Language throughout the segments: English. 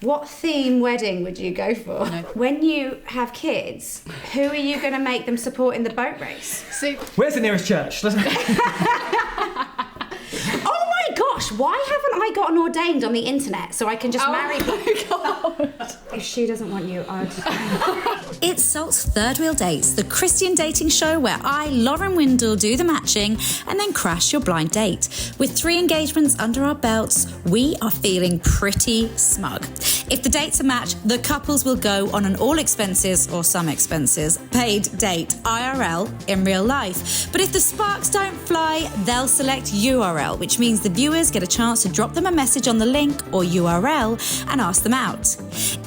What theme wedding would you go for? No. When you have kids, who are you going to make them support in the boat race? So, Where's the nearest church? Oh my gosh, why haven't I gotten ordained on the internet so I can just marry people? God. If she doesn't want you, I'd... It's Salt's Third Wheel Dates, the Christian dating show where I, Lauren Windle, do the matching and then crash your blind date. With 3 engagements under our belts, we are feeling pretty smug. If the dates are matched, the couples will go on an all expenses, or some expenses, paid date, IRL, in real life. But if the sparks don't fly, they'll select URL, which means the viewers get a chance to drop them a message on the link or URL and ask them out.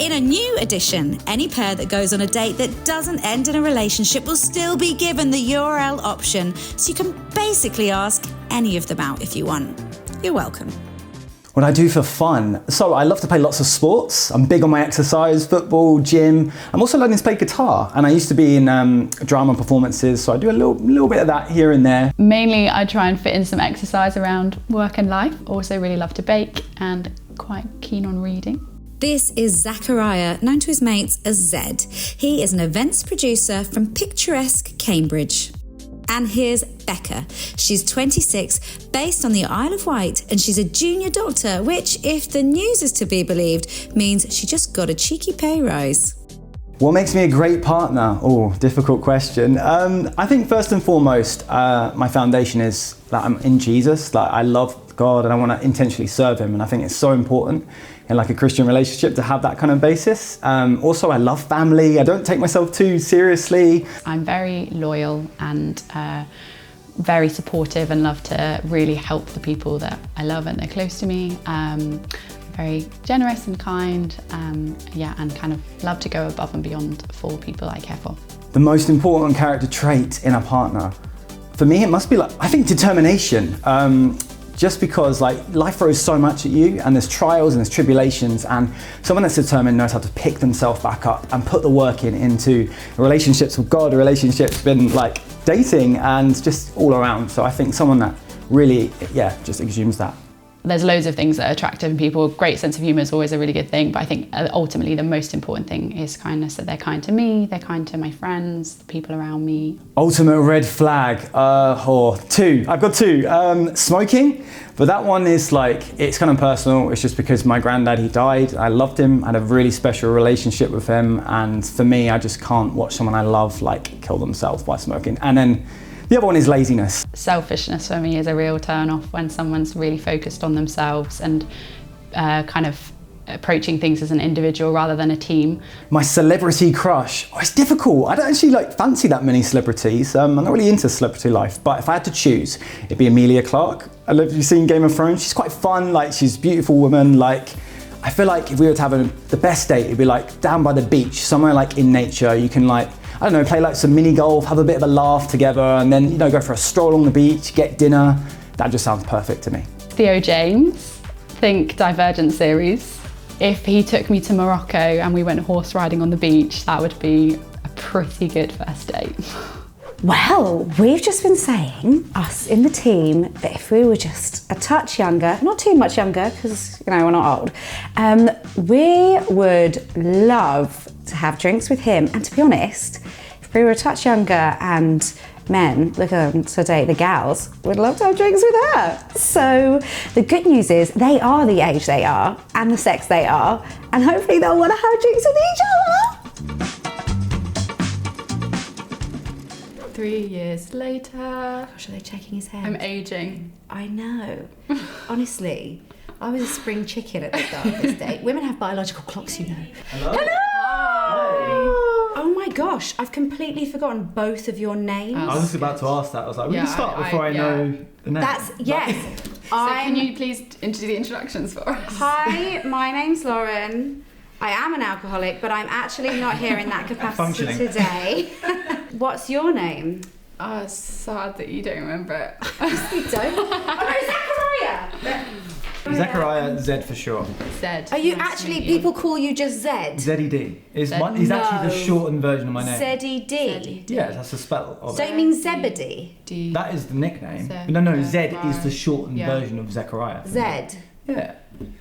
In a new edition, any pair that goes on a date that doesn't end in a relationship will still be given the URL option, so you can basically ask any of them out if you want. You're welcome. What I do for fun? So I love to play lots of sports. I'm big on my exercise, football, gym. I'm also learning to play guitar, and I used to be in drama performances, so I do a little bit of that here and there. Mainly, I try and fit in some exercise around work and life. Also really love to bake and quite keen on reading. This is Zachariah, known to his mates as Zed. He is an events producer from picturesque Cambridge. And here's Becca. She's 26, based on the Isle of Wight, and she's a junior doctor, which, if the news is to be believed, means she just got a cheeky pay rise. What makes me a great partner? Oh, difficult question. I think first and foremost, my foundation is that I'm in Jesus. Like, I love God and I want to intentionally serve him, and I think it's so important in like a Christian relationship to have that kind of basis. Also, I love family. I don't take myself too seriously. I'm very loyal and very supportive and love to really help the people that I love and they're close to me. Very generous and kind, and kind of love to go above and beyond for people I care for. The most important character trait in a partner, for me, it must be I think determination. Just because life throws so much at you, and there's trials and there's tribulations, and someone that's determined knows how to pick themselves back up and put the work into relationships with God, relationships in dating, and just all around. So I think someone that really, just exudes that. There's loads of things that are attractive in people. Great sense of humour is always a really good thing, but I think ultimately the most important thing is kindness, that they're kind to me, they're kind to my friends, the people around me. Ultimate red flag, two. I've got two. Smoking, but that one is it's kind of personal. It's just because my granddad, he died. I loved him, I had a really special relationship with him, and for me, I just can't watch someone I love kill themselves by smoking. And then the other one is laziness. Selfishness for me is a real turn off when someone's really focused on themselves and kind of approaching things as an individual rather than a team. My celebrity crush. Oh, it's difficult. I don't actually fancy that many celebrities. I'm not really into celebrity life, but if I had to choose, it'd be Emilia Clarke. I love, you've seen Game of Thrones. She's quite fun. She's a beautiful woman. I feel like if we were to have the best date, it'd be down by the beach, somewhere in nature. You can I don't know, play some mini golf, have a bit of a laugh together, and then, go for a stroll along the beach, get dinner. That just sounds perfect to me. Theo James, think Divergent series. If he took me to Morocco and we went horse riding on the beach, that would be a pretty good first date. Well, we've just been saying, us in the team, that if we were just a touch younger, not too much younger, because, we're not old, we would love to have drinks with him. And to be honest, if we were a touch younger and men looking to date the gals, we'd love to have drinks with her. So the good news is they are the age they are and the sex they are, and hopefully they'll want to have drinks with each other. 3 years later. Gosh, are they checking his head? I'm ageing. I know. Honestly, I was a spring chicken at the start of this date. Women have biological clocks, Hello? Hello! Hi. Oh my gosh, I've completely forgotten both of your names. I was just about to ask that. I was like, we can start before I know the name. Yes. So can you please do the introductions for us? Hi, my name's Lauren. I am an alcoholic, but I'm actually not here in that capacity today. What's your name? Oh, it's sad that you don't remember it. You don't? Oh no, Zachariah! Zachariah, Zed for sure. Zed. Are you actually, people call you just Zed? Z-E-D. Is actually the shortened version of my name. Z-E-D? Yeah, that's the spell of So it. it means Zebedee? That is the nickname. No, Zed is the shortened version of Zechariah. Zed? Yeah.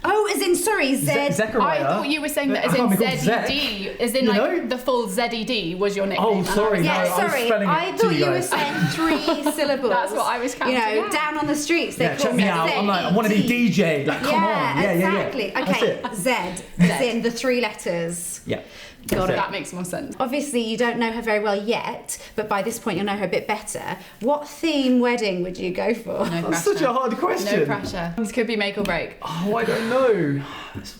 Oh, as in, sorry, Z. Zechariah. I thought you were saying that as I in can't be called Zech. ZED, as in You like know? the full ZED was your nickname. Oh, and I sorry, was no, like, Yeah, I was sorry. spelling it I to thought you you were guys. saying 3 syllables. That's what I was counting, You know, yeah. down on the streets, they call Check me it out. I'm like, I want to be DJ. Like, come on. Yeah, exactly. yeah, yeah. Okay, That's it. Z. As in the 3 letters. Yeah. Got That's it. That makes more sense. Obviously, you don't know her very well yet, but by this point, you'll know her a bit better. What theme wedding would you go for? No That's pressure. such a hard question. No pressure. This could be make or break. Oh, I don't know.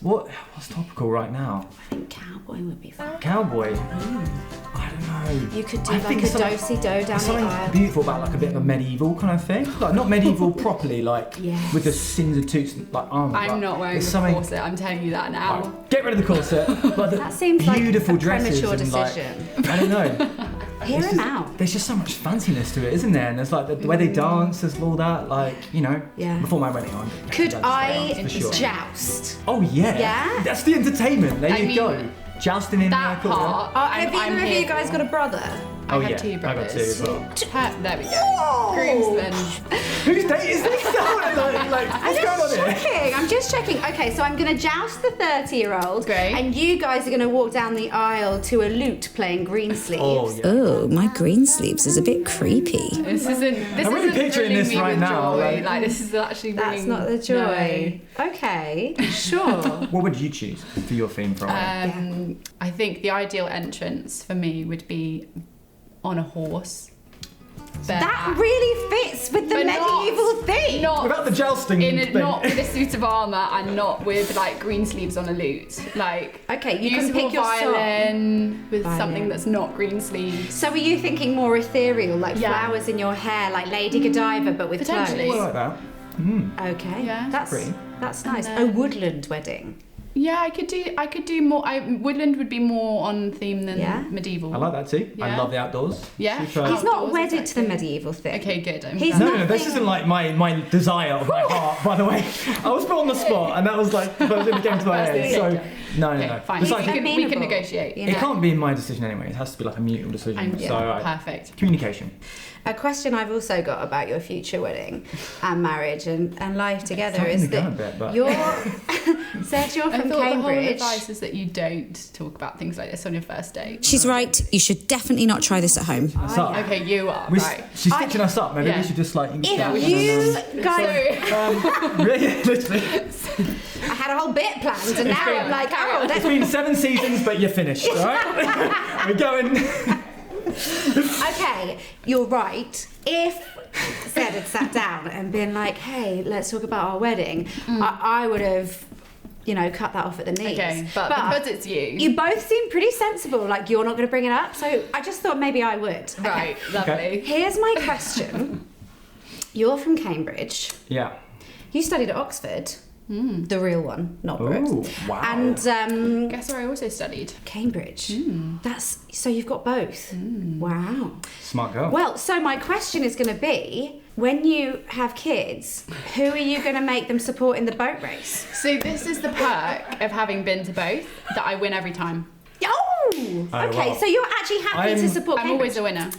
What's topical right now? I think cowboy would be fun. Cowboy. I don't know. You could do I like think a it's something- do-si-do down There's the something aisle. beautiful about like a bit of a medieval kind of thing. Like not medieval properly, like Yes. with the sins of toots, like armour. I'm but not wearing there's a something- corset, I'm telling you that now. Right, get rid of the corset. Like the That seems like beautiful a dresses premature and like, decision. I don't know. Hear It's him just- out. There's just so much fanciness to it, isn't there? And there's like the way they dance, there's all that, like, you know. Yeah. Before my wedding on. Could I for sure. joust? Oh yeah. Yeah? That's the entertainment. There I you mean, go. Jousting in That there. part, Have I'm either of here you guys for. got a brother? I Oh have yeah, 2 I got brothers. 2 as well. There we go. Oh. Groomsmen. Whose date is this? like, what's going on here? Checking. I'm just checking. Okay, so I'm going to joust the 30-year-old. Great. And you guys are going to walk down the aisle to a lute playing Greensleeves. Oh yeah. Oh, my green sleeves is a bit creepy. This isn't. I'm really picturing thrilling this me right with now, Joy. like- this is actually. That's bringing- not the joy. Okay, sure. What would you choose for your theme for our wedding? I think the ideal entrance for me would be on a horse. That really fits with the But medieval theme. Not What about the jousting thing? not with a suit of armour and not with like green sleeves on a lute. Like Okay, you can musical pick your violin with Violin. something that's not green sleeves. So were you thinking more ethereal, like Yeah. flowers in your hair, like Lady Godiva, but with Potentially. I clothes? like that. Okay, Yeah. that's Pretty. that's nice. then- A woodland wedding. Yeah, I could do more. Woodland would be more on theme than Yeah? medieval. I like that too. I Yeah. love the outdoors. Yeah. Super. He's not Outdoors, wedded to the exactly. medieval thing. Okay, good. He's No, nothing. this isn't like my desire of my heart, by the way. I was put on the spot, and that was like the first thing that came to my First head. thing So, that no. Okay, fine. Besides, We can amenable, negotiate. you it know. can't be my decision anyway. It has to be like a mutual decision. Yeah, So, perfect. communication. A question I've also got about your future wedding and marriage and life together Jumping is the gun a that bit, but- you're said you're I from thought the whole Cambridge. advice is that you don't talk about things like this on your first date. She's right. You should definitely not try this at home. What's up? Okay, you are We, right. She's stitching us up. Maybe Yeah. we should just like. If you guys, Really, literally. I had a whole bit planned, and now I'm like, oh, It's that's been 7 seasons, but you're finished. All right, we're going. okay. You're right. If Zed had sat down and been like, hey, let's talk about our wedding, I would have, cut that off at the knees. Okay, but because it's you. You both seem pretty sensible, like you're not going to bring it up, so I just thought maybe I would. Okay. Right, lovely. Okay. Here's my question. You're from Cambridge. Yeah. You studied at Oxford. The real one, not Brooks. Ooh, wow. And Guess where I also studied? Cambridge. That's so you've got both. Wow. Smart girl. Well, so my question is going to be, when you have kids, who are you going to make them support in the boat race? So this is the perk of having been to both, that I win every time. Oh, okay. wow. So you're actually happy to I'm- support I'm Cambridge. always a winner.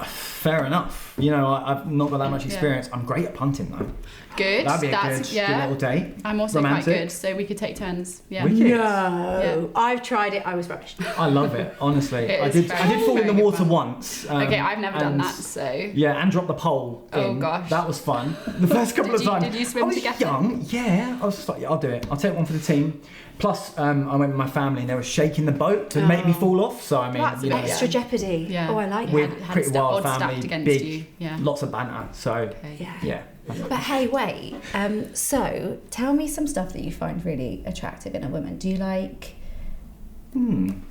Fair enough. I've not got that much experience. I'm great at punting though. Good. That'd be a That's good little date. I'm also Romantic. quite good, so we could take turns. Yeah. Wicked. No, Yeah. I've tried it. I was rubbish. I love it, honestly. It I is did very, fall in very the good water fun. once. Okay, I've never done and- that, so. Yeah, and drop the pole. Oh, in. gosh. That was fun. The first couple Did of you- times. did you swim I was together? young, yeah. I was just like, yeah, I'll do it. I'll take one for the team. Plus, I went with my family and they were shaking the boat to make me fall off. So, I mean, That's you know, Extra jeopardy. Yeah. Oh, I like we're that. had pretty wild odds family, stacked against big, you, yeah. lots of banter. So, Okay. Yeah. yeah. But hey, wait. So tell me some stuff that you find really attractive in a woman. Do you like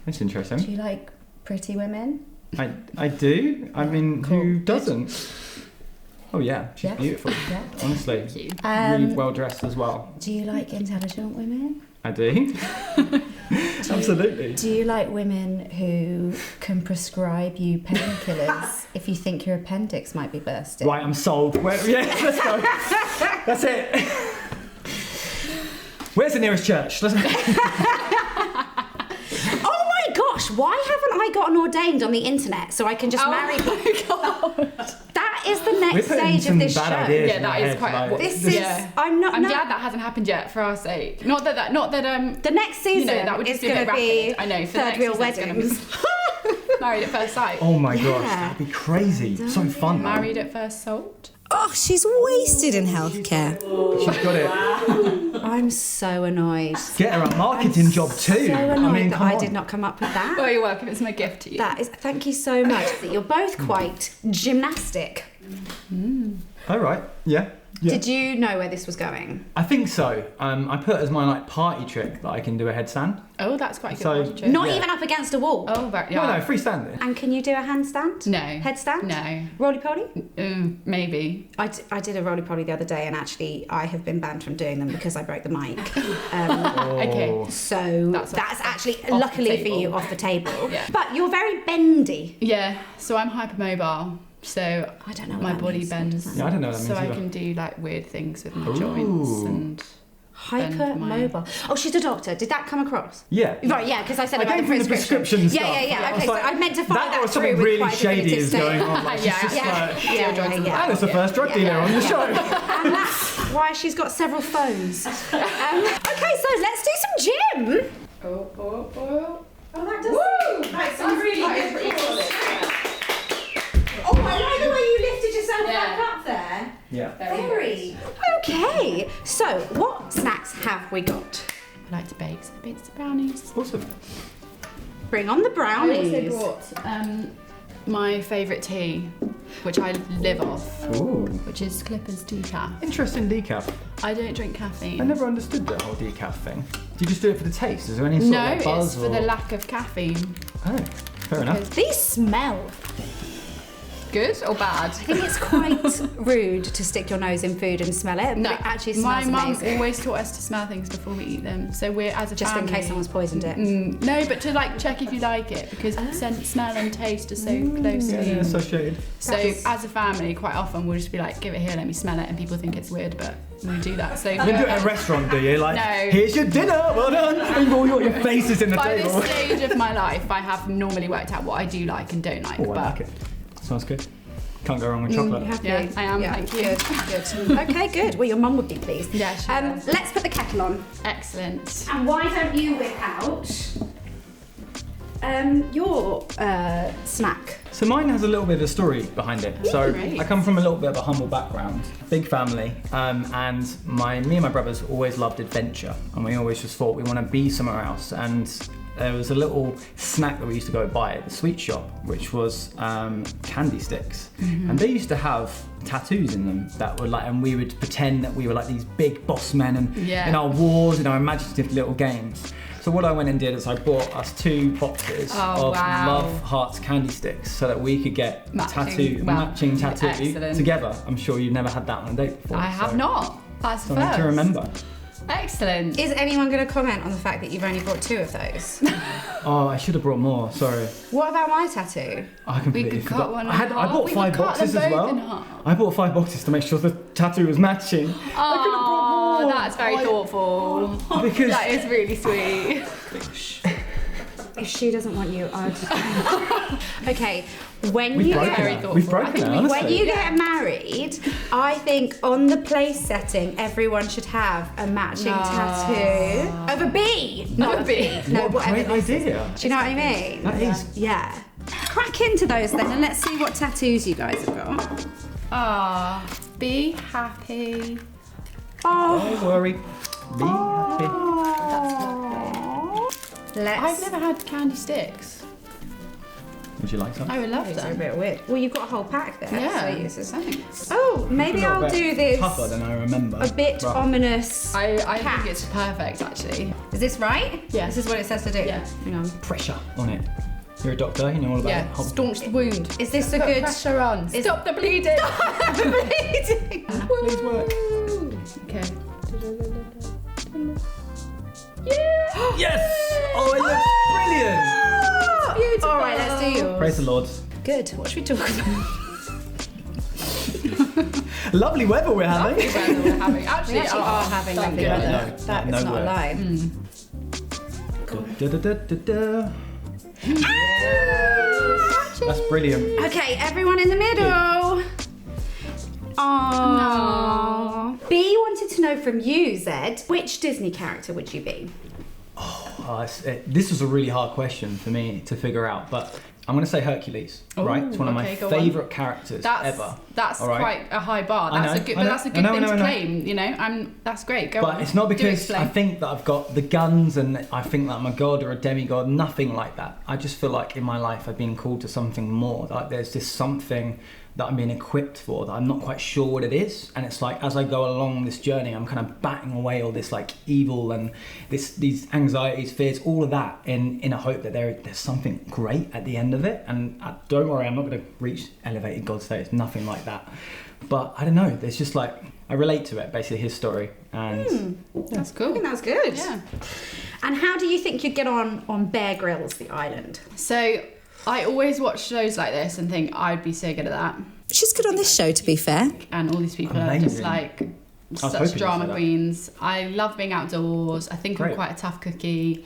That's interesting. pretty women? I do. I mean, who doesn't? Oh yeah, she's Yeah. beautiful. Yeah. Honestly, you. really well dressed as well. Do you like intelligent women? I do. Absolutely. Do you like women who can prescribe you painkillers if you think your appendix might be bursting? Right, I'm sold. Yeah, let's go. That's it. Where's the nearest church? Let's Oh my gosh, why haven't I gotten ordained on the internet so I can just marry people? God. That That is the next We're putting stage of this some bad show. ideas Yeah, in that my is head, quite. like, This is. I'm not. I'm glad that hasn't happened yet for our sake. Not that. The next season that would is just be a going bit to be rapid. I know. For third the wheel next season, it's weddings. gonna be Married at first sight. Oh my gosh, Yeah. that'd be crazy. So fun. though. Married at first salt. Oh, she's wasted in healthcare. She's got it. I'm so annoyed. Get her a marketing job too. So annoyed I mean, that come I on. did not come up with that. Well, you're welcome. It's my gift to you. That is. Thank you so much. That you're both quite gymnastic. All right. Yeah. Yeah. Did you know where this was going? I think so. I put as my like party trick that I can do a headstand. Oh, that's quite a good. So- party trick. Not Yeah. even up against a wall. Oh, right. Yeah. No, freestanding. And can you do a handstand? No. Headstand? No. Roly poly? Maybe. I did a roly poly the other day, and actually I have been banned from doing them because I broke the mic. Okay. So That's actually, the luckily for table. you, off the table. Yeah. But you're very bendy. Yeah. So I'm hypermobile. So I don't know what my that body means. What does bends. Yeah, I don't know what that So means I either. can do like weird things with my Ooh. joints and. Hypermobile. Oh, she's a doctor. Did that come across? Yeah. Right, yeah, because I said I about gave the him the prescription. prescription Yeah, stuff. yeah, yeah. I Okay, was so I meant to follow that or through something with really quite a shady definitive is going statement. on. Like, she's Yeah, just yeah. like, Yeah. and it's the first drug dealer on the show. And that's why she's got several phones. Okay, so let's do some gym. Oh, that does. Right, some really good. Oh, I like the way you lifted yourself Yeah. back up there. Yeah. Very. Okay, so what snacks have we got? I like to bake some bits of brownies. Awesome. Bring on the I brownies. also brought my favourite tea, which I live off, Ooh. which is Clippers decaf. Interesting decaf. I don't drink caffeine. I never understood the whole decaf thing. Do you just do it for the taste? Is there any sort No, of like buzz it's for or... the lack of caffeine. Oh, fair enough. Because- These smell. Good or bad? I think it's quite rude to stick your nose in food and smell it, but it actually my smells mum amazing. always taught us to smell things before we eat them. So we're as a Just family. in case someone's poisoned it. No, but to like check if you like it because scent, smell, and taste are so closely. Yeah, associated. So as a family, quite often we'll just be like, "Give it here, let me smell it," and people think it's weird, but we do that. So You don't do it at a restaurant, do you? Like, No. here's your dinner, well done. And all your faces in the by table. this stage of my life, I have normally worked out what I do like and don't like. Oh, I but like it. Sounds good. Can't go wrong with chocolate. Happy? Yeah, I am, thank you. Good. Okay, good. Well, your mum would be pleased. Yeah, she does. Let's put the kettle on. Excellent. And why don't you whip out your snack? So mine has a little bit of a story behind it. So Great. I come from a little bit of a humble background, big family, and me and my brothers always loved adventure, and we always just thought we want to be somewhere else. And there was a little snack that we used to go buy at the sweet shop, which was candy sticks, and they used to have tattoos in them that were like, and we would pretend that we were like these big boss men, and Yeah. in our wars, in our imaginative little games. So what I went and did is I bought us 2 boxes Oh, of wow. Love Hearts candy sticks so that we could get Matching tattoo. Excellent. together. I'm sure you've never had that on a date before. I have so not. That's the Something first. to remember. Excellent. Is anyone going to comment on the fact that you've only brought 2 of those? Oh, I should have brought more. Sorry, What about my tattoo? I completely could cut forgot. one in I half. bought We 5 could cut boxes them as both in well. half. I bought 5 boxes to make sure the tattoo was matching. Oh, that's very I- thoughtful. Because That is really sweet. If she doesn't want you, I'll just... Okay, when we've you broken very it. thoughtful. We've I broken think it. we- Honestly. When you get married, I think on the place setting, everyone should have a matching tattoo of a bee, not a bee. No, what a whatever. great idea. Do you know what I mean? That is. Yeah. Crack into those then, and let's see what tattoos you guys have got. Ah, be happy. Oh, Don't worry. Be happy. let's. I've never had candy sticks. Would you like some? I would love These are a them. bit weird. Well, you've got a whole pack there. Yeah. So this is... Thanks. Oh, maybe A little I'll bit do this Tougher than I remember. a bit Right. ominous. I cat. think it's perfect actually. Is this right? Yeah. This is what it says to do? Yeah. Hang on. Pressure on it. You're a doctor. You know all about Yeah, it. staunch the wound. Is this a Put good... pressure on. Is- Stop the bleeding. bleeding? Please work. Okay. Yes! Oh, it looks brilliant. Beautiful. All right, let's do yours. Praise the Lord. Good. What should we talk about? Lovely weather we're having. Lovely weather we're having. Actually, We actually are having thank lovely goodness. weather. No, That no is not way. a lie. Da, da, da, da, da. That's brilliant. Okay, everyone in the middle. Aww. B wanted to know from you, Zed, which Disney character would you be? This was a really hard question for me to figure out, but I'm going to say Hercules, right? It's one of my favourite characters ever. That's right? Quite a high bar. That's a good thing to claim, you know? That's great. Go on. But it's not because I think that I've got the guns and I think that I'm a god or a demigod, nothing like that. I just feel like in my life I've been called to something more. Like there's just something that I'm being equipped for that I'm not quite sure what it is, and it's like as I go along this journey I'm kind of batting away all this like evil and these anxieties, fears, all of that in a hope that there's something great at the end of it. And don't worry, I'm not going to reach elevated god status, nothing like that, but I don't know, there's just like I relate to it, basically his story, and that's cool. I think that's good. Yeah. And how do you think you'd get on Bear Grylls, The Island? So I always watch shows like this and think I'd be so good at that. She's good on this show, to be fair. And all these people are just like such drama queens. I love being outdoors. I think I'm quite a tough cookie.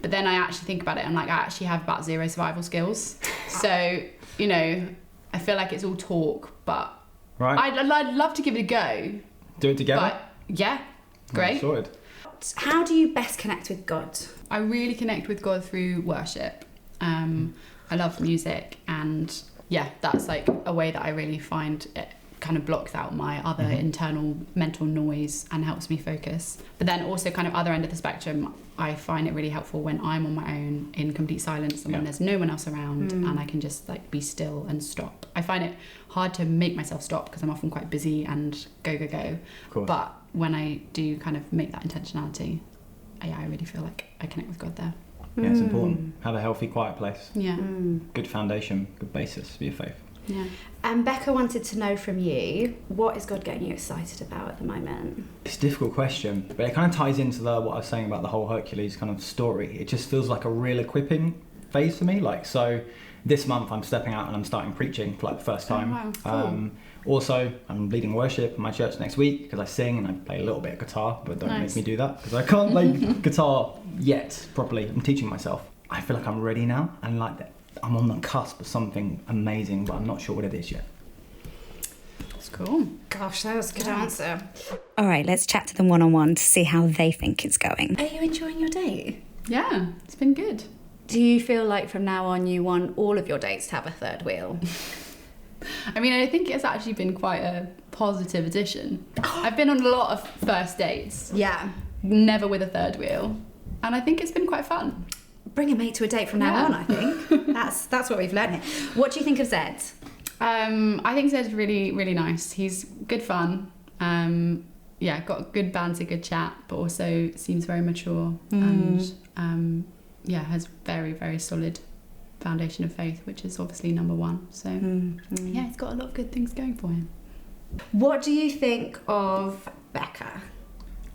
But then I actually think about it and like I actually have about zero survival skills. So, you know, I feel like it's all talk, but I'd love to give it a go. Do it together? But yeah, great. Sorted. How do you best connect with God? I really connect with God through worship. I love music, and yeah, that's like a way that I really find it kind of blocks out my other internal mental noise and helps me focus. But then also kind of other end of the spectrum, I find it really helpful when I'm on my own in complete silence and when there's no one else around and I can just like be still and stop. I find it hard to make myself stop because I'm often quite busy and go. But when I do kind of make that intentionality, I really feel like I connect with God there. Yeah, it's important. Have a healthy, quiet place. Yeah. Good foundation, good basis for your faith. Yeah. And Becca wanted to know from you, what is God getting you excited about at the moment? It's a difficult question, but it kind of ties into what I was saying about the whole Hercules kind of story. It just feels like a real equipping phase for me. Like, so this month I'm stepping out and I'm starting preaching for like the first time. Oh, wow. Cool. Also, I'm leading worship in my church next week because I sing and I play a little bit of guitar, but don't make me do that because I can't play guitar yet properly. I'm teaching myself. I feel like I'm ready now and like that. I'm on the cusp of something amazing, but I'm not sure what it is yet. That's cool. Gosh, that was a good answer. All right, let's chat to them one-on-one to see how they think it's going. Are you enjoying your date? Yeah, it's been good. Do you feel like from now on you want all of your dates to have a third wheel? I mean, I think it's actually been quite a positive addition. I've been on a lot of first dates. Yeah. Never with a third wheel. And I think it's been quite fun. Bring a mate to a date from now on, I think. That's what we've learned here. What do you think of Zed? I think Zed's really, really nice. He's good fun. Got good banter, good chat, but also seems very mature and has very, very solid foundation of faith, which is obviously number one. So he's got a lot of good things going for him. What do you think of Becca?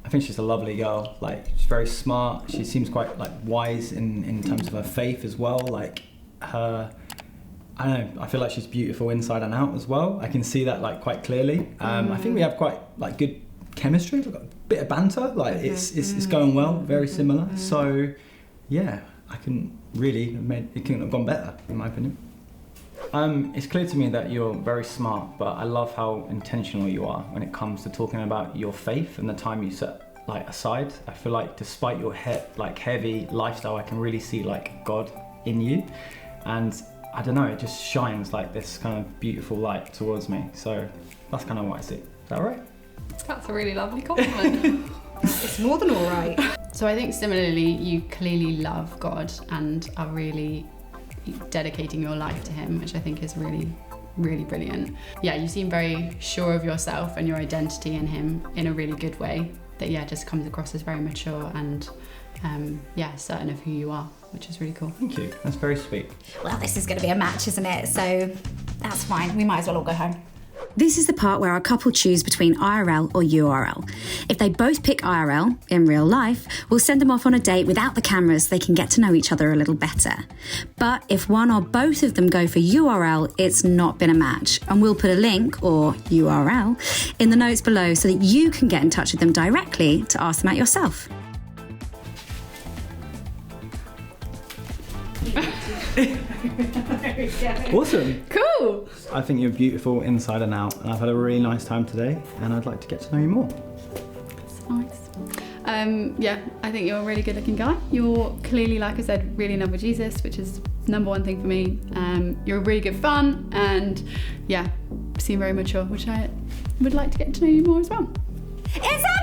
I think she's a lovely girl. Like, she's very smart. She seems quite like wise in terms of her faith as well. Like her, I don't know, I feel like she's beautiful inside and out as well. I can see that like quite clearly. I think we have quite like good chemistry. We've got a bit of banter. Like it's going well, very similar. So yeah, I can really it couldn't have gone better in my opinion. It's clear to me that you're very smart, but I love how intentional you are when it comes to talking about your faith and the time you set like aside. I feel like despite your heavy lifestyle, I can really see like God in you, and I don't know, it just shines like this kind of beautiful light towards me. So that's kind of what I see. Is that right? That's a really lovely compliment. It's more than all right. So I think similarly, you clearly love God and are really dedicating your life to him, which I think is really, really brilliant. Yeah, you seem very sure of yourself and your identity in him in a really good way that just comes across as very mature and certain of who you are, which is really cool. Thank you, that's very sweet. Well, this is going to be a match, isn't it? So that's fine, we might as well all go home. This is the part where our couple choose between IRL or URL. If they both pick IRL, in real life, we'll send them off on a date without the cameras so they can get to know each other a little better. But if one or both of them go for URL, it's not been a match. And we'll put a link, or URL, in the notes below so that you can get in touch with them directly to ask them out yourself. Awesome. Cool. I think you're beautiful inside and out, and I've had a really nice time today, and I'd like to get to know you more. That's nice. Yeah, I think you're a really good looking guy. You're clearly, like I said, really in love with Jesus, which is number one thing for me. You're really good fun, and yeah, seem very mature, which I would like to get to know you more as well. It's a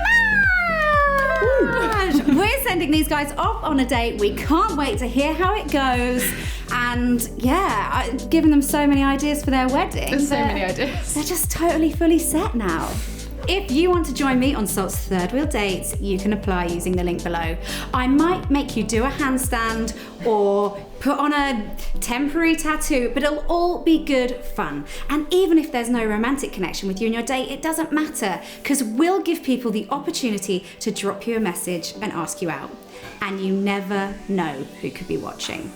match! We're sending these guys off on a date. We can't wait to hear how it goes. And yeah, I've given them so many ideas for their wedding. There's so many ideas. They're just totally fully set now. If you want to join me on Salt's Third Wheel Dates, you can apply using the link below. I might make you do a handstand or put on a temporary tattoo, but it'll all be good fun. And even if there's no romantic connection with you and your date, it doesn't matter, because we'll give people the opportunity to drop you a message and ask you out. And you never know who could be watching.